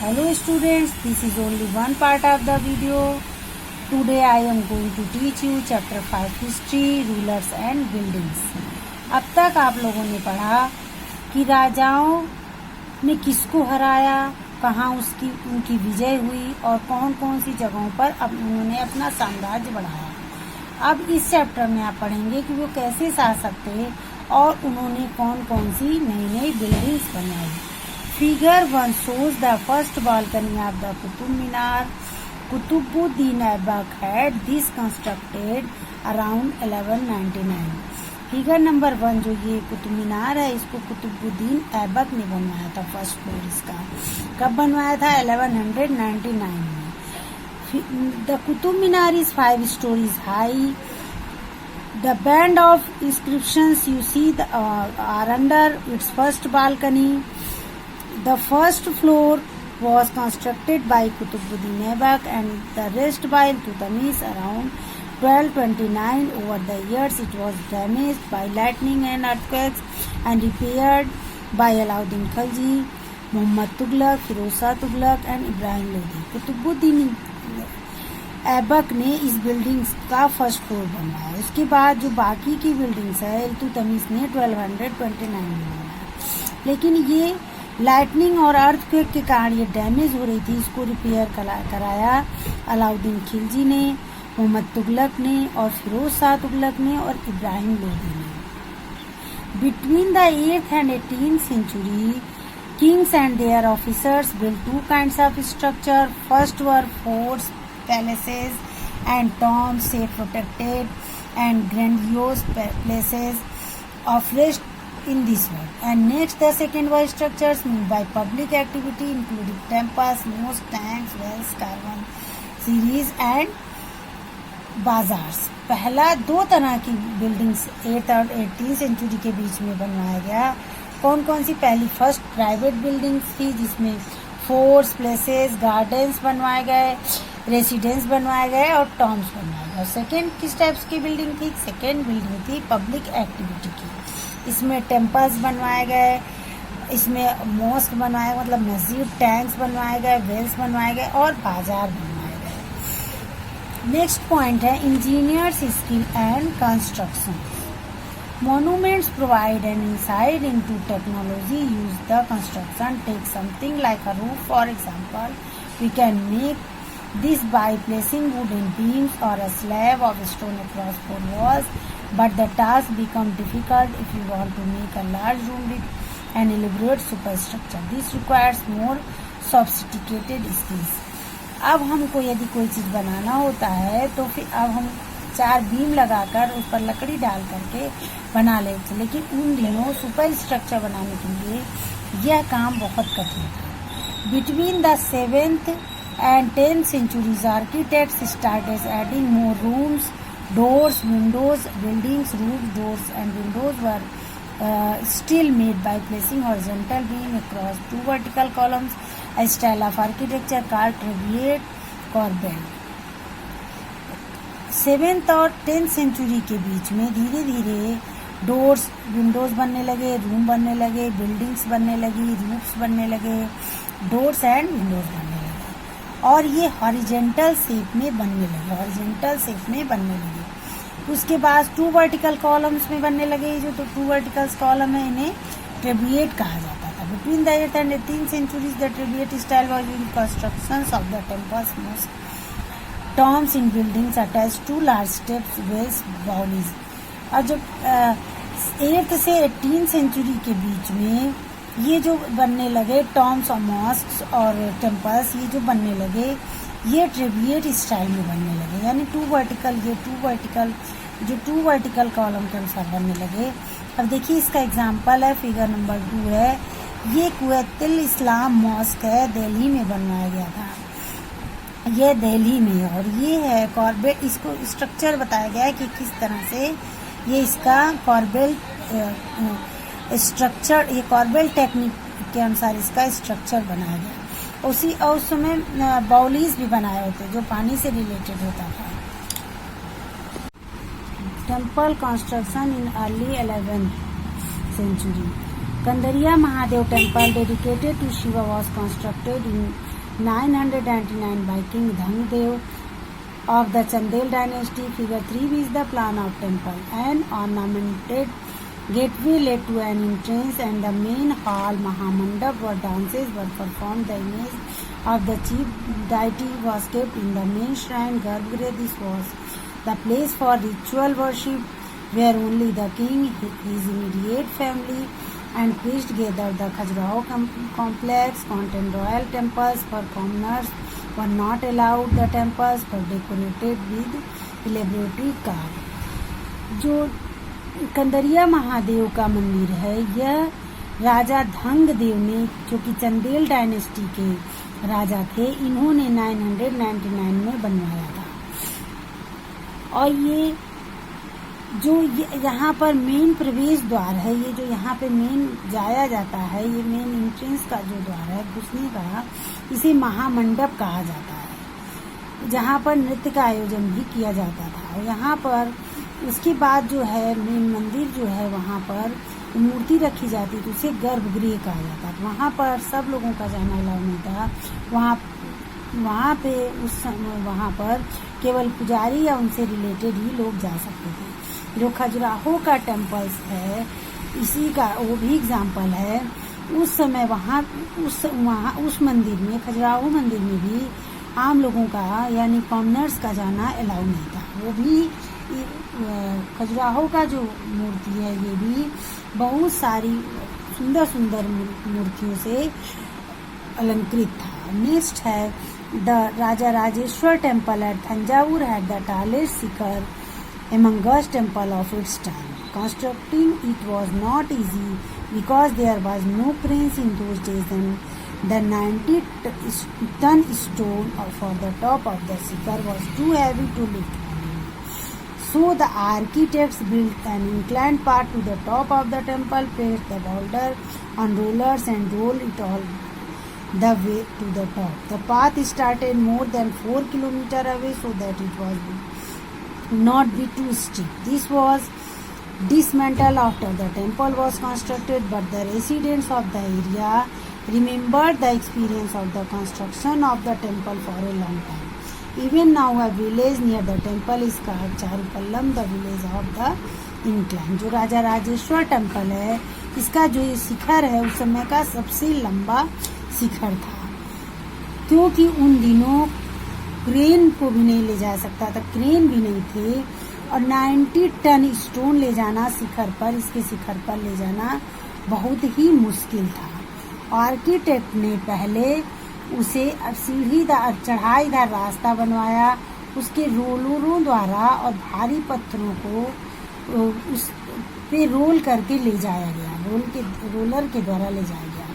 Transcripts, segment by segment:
Hello students, this is only one part of the video. Today I am going to teach you chapter 5 history, rulers and buildings. अब तक आप लोगों ने पढ़ा कि राजाओं ने किसको हराया, कहाँ उनकी विजय हुई और कौन कौन सी जगहों पर उन्होंने अपना साम्राज्य बढ़ाया। अब इस चैप्टर में आप पढ़ेंगे कि वो कैसे शासक थे और उन्होंने कौन कौन सी नई नई बिल्डिंग्स बनाई। Figure 1 shows the first balcony of the Qutub Minar. Qutbuddin Aibak had this constructed around 1199. Figure number 1 जो ये कुतुब मीनार है, इसको कुतुबुद्दीन ऐबक ने बनवाया था। फर्स्ट फ्लोर इसका कब बनवाया था? 1199 में। The Qutub Minar is 5 stories high. The band of inscriptions you see are under its first balcony. The first floor was constructed by Qutbuddin Aibak and the rest by Iltutmish around 1229. Over the years it was damaged by lightning and earthquakes and repaired by Alauddin Khilji, Muhammad Tughlaq, Firoz Shah Tughlaq and Ibrahim Lodi. Qutbuddin Aibak ने इस buildings का first floor बनवाया। उसके बाद जो बाकी की buildings है इल्तुतमिश ने 1229 में बनाया, लेकिन ये लाइटनिंग और अर्थक्वेक के कारण ये डैमेज हो रही थी। इसको रिपेयर कराया अलाउद्दीन खिलजी ने, मोहम्मद तुगलक ने और फिरोज शाह तुगलक ने और इब्राहिम लोदी ने। Between the 8th and 18th century, kings and their officers built two kinds of structure. First were forts, palaces and tombs, safe protected and grandiose places of rest in this world. And next the second was structures made by public activity including temples, mosques, tanks, wells, caravan series and bazaars. पहला दो तरह की buildings 8th और 18th century के बीच में बनवाया गया। कौन कौन सी? पहली फर्स्ट प्राइवेट बिल्डिंग्स थी जिसमें फोर्ट्स, प्लेसेस, गार्डन्स बनवाए गए, रेसिडेंस बनवाए गए और टॉम्स बनवाए गए। सेकेंड किस टाइप्स की बिल्डिंग थी? सेकेंड बिल्डिंग थी पब्लिक एक्टिविटी की। इसमें टेम्पल्स बनवाए गए, इसमें मॉस्क बनवाए मतलब मस्जिद, टैंक्स बनवाए गए, वेल्स बनवाए गए और बाजार बनवाए गए। नेक्स्ट पॉइंट है engineers skill and construction. Monuments provide an insight into technology used the construction. Take something like a roof for example. We can make this by placing wooden beams or a slab of stone across 4 walls. But the task becomes difficult if you want to make a large room with an elaborate superstructure. This requires more sophisticated skills. अब हमको यदि कोई चीज़ बनाना होता है तो फिर अब हम 4 बीम लगाकर उस पर लकड़ी डाल करके बना लेते, लेकिन उन दिनों सुपर स्ट्रक्चर बनाने के लिए यह काम बहुत कठिन था। Between the 7th and 10th centuries, architects started adding more rooms, doors, windows, buildings, roofs, doors and windows were still made by placing horizontal beam across 2 vertical columns, a style of architecture called Trabeate corbel. 7th और 10th century के बीच में धीरे धीरे doors, Windows बनने लगे, room बनने लगे, buildings बनने लगी, रूफ्स बनने लगे, डोर्स एंड विंडोज बनने लगे और ये हॉरिजेंटल शेप में बनने लगे। उसके बाद 2 वर्टिकल कॉलम्स में बनने लगे। जो तो 2 वर्टिकल कॉलम है इन्हें ट्रेबिएट कहा जाता था। Between the 8th and 18th centuries, the Trabeate style was in constructions of the temples, mosques, tombs in buildings attached to large steps, wells, baolis. और जब 8th से 18th सेंचुरी के बीच में ये जो बनने लगे टॉम्स और मॉस्क्स और टेम्पल्स, ये जो बनने लगे ये ट्रेबिएट स्टाइल में बनने लगे, यानी 2 वर्टिकल कॉलम के अनुसार बनने लगे। अब देखिए इसका एग्जांपल है, फिगर नंबर 2 है। ये कुवैतुल इस्लाम मॉस्क है, दिल्ली में बनवाया गया था। ये दिल्ली में और ये है कॉर्बेल। इसको स्ट्रक्चर बताया गया है कि किस तरह से ये इसका कॉर्बेल स्ट्रक्चर, ये कॉर्बेल टेक्निक के अनुसार इसका स्ट्रक्चर बनाया गया। उस समय बाउलीज भी बनाए होते जो पानी से रिलेटेड होता था। Temple construction in early 11th century. Kandariya Mahadev temple dedicated to Shiva was constructed in 999 by King Dhangdev of the Chandel dynasty. Figure 3 is the plan of temple. An ornamented gateway led to an entrance and the main hall Mahamandap where dances were performed. The image of the chief deity was kept in the main shrine Garbhagriha. This was the place for ritual worship where only the king, his immediate family and priests gathered. The Khajuraho complex contained royal temples for commoners were not allowed. The temples were decorated with elaborate carving. जो कंदरिया महादेव का मंदिर है यह राजा धंग देव ने, जो कि Chandel dynasty के राजा थे, इन्होंने 999 में बनवाया था। और ये जो यहाँ पर मेन प्रवेश द्वार है, ये जो यहाँ पे मेन जाया जाता है, ये मेन एंट्रेंस का जो द्वार है घुसने का, इसे महामंडप कहा जाता है, जहाँ पर नृत्य का आयोजन भी किया जाता था। और यहाँ पर उसके बाद जो है मेन मंदिर जो है वहाँ पर मूर्ति रखी जाती थी, उसे गर्भगृह कहा जाता था। वहाँ पर सब लोगों का जाना अलाउ नहीं था। वहाँ पे उस समय वहाँ पर केवल पुजारी या उनसे रिलेटेड ही लोग जा सकते थे। जो खजुराहो का टेम्पल्स है, इसी का वो भी एग्जाम्पल है। उस समय वहाँ उस मंदिर में, खजुराहो मंदिर में भी आम लोगों का यानी कॉमनर्स का जाना अलाउ नहीं था। वो भी खजुराहो का जो मूर्ति है ये भी बहुत सारी सुंदर सुंदर मूर्तियों से अलंकृत था। नेक्स्ट है the Raja Rajeshwar temple at Thanjavur had the tallest Shikhar amongst temple of its time. Constructing it was not easy because there was no cranes in those days, and the 90-ton stone for the top of the shikhar was too heavy to lift. So the architects built an inclined path to the top of the temple, placed the boulder on rollers and rolled it all the way to the top. The path started more than 4 kilometers away so that it was not be too steep. This was dismantled after the temple was constructed, but the residents of the area remembered the experience of the construction of the temple for a long time. Even now a village near the temple is called Charupallam, the village of the incline. जो राजा Rajeshwar temple है, इसका जो ये शिखर है उस समय का सबसे लंबा शिखर था, क्योंकि उन दिनों क्रेन को भी नहीं ले जा सकता था, क्रेन भी नहीं थे, और 90 टन स्टोन ले जाना शिखर पर, इसके शिखर पर ले जाना बहुत ही मुश्किल था। आर्किटेक्ट ने पहले उसे सीढ़ीदार चढ़ाईदार रास्ता बनवाया, उसके रोलरों द्वारा और भारी पत्थरों को उस पे रोल करके ले जाया गया, रोलर के द्वारा ले जाया गया।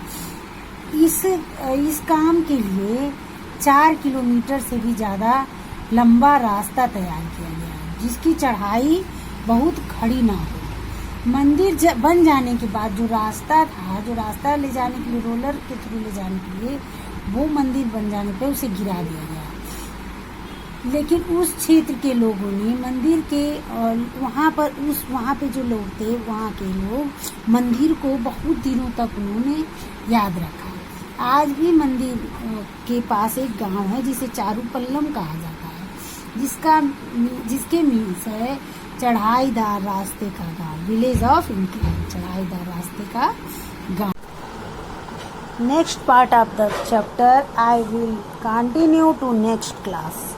इस काम के लिए 4 किलोमीटर से भी ज़्यादा लंबा रास्ता तैयार किया गया, जिसकी चढ़ाई बहुत खड़ी ना हो। मंदिर बन जाने के बाद जो रास्ता था, जो रास्ता ले जाने के लिए, रोलर के थ्रू ले जाने के लिए, वो मंदिर बन जाने पे उसे गिरा दिया गया। लेकिन उस क्षेत्र के लोगों ने मंदिर के वहाँ पे जो लोग थे, वहाँ के लोग मंदिर को बहुत दिनों तक उन्होंने याद रखा। आज भी मंदिर के पास एक गांव है जिसे चारूपल्लम कहा जाता है, जिसके मीन्स है चढ़ाईदार रास्ते का गांव, विलेज ऑफ इंक्लाइन, चढ़ाईदार रास्ते का गांव। Next part of the chapter I will continue to next class.